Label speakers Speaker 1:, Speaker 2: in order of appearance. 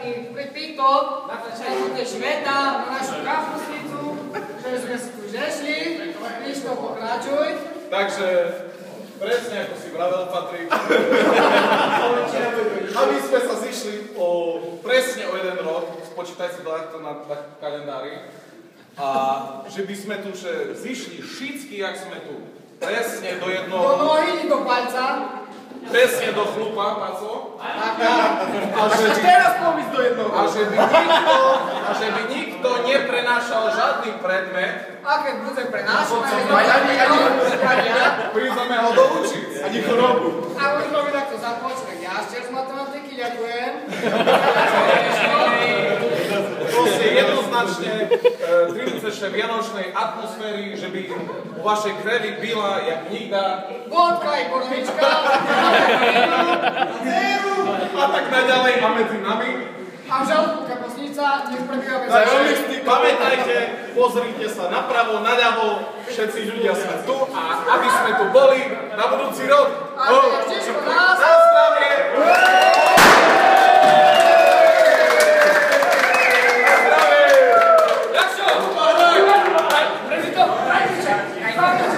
Speaker 1: taký pripito na tej sveta, na našu kapusnicu, že sme si tu žešli, Kristo pokračuj.
Speaker 2: Takže, presne ako si vravel, Patrik, aby sme sa zišli presne o 1 rok, spočítaj si to na kalendári, a že by sme tu zišli všetky, jak sme tu, presne do jednoho...
Speaker 1: Do nohy, do palca.
Speaker 2: Presne do chlupa, Paco.
Speaker 1: A že teraz pomysť do jednoho.
Speaker 2: A že by nikto neprenášal žiadny predmet.
Speaker 1: A keď bude prenášať,
Speaker 2: prídeme ho doučiť. Ani chorobu.
Speaker 1: A možno by takto započne. Ja ešte z matematiky ďakujem.
Speaker 2: Proste jednoznačne trinceše vianočnej atmosféry, že by u vašej krevy byla jak nikda.
Speaker 1: Vodka i borovička.
Speaker 2: A tak naďalej a medzi nami.
Speaker 1: A v žalúdku kapusnica, nech prebíha bez
Speaker 2: Pamätajte, pozrite sa napravo, naľavo, všetci ľudia sme tu a aby sme tu boli na budúci rok.
Speaker 1: A vždyško nás.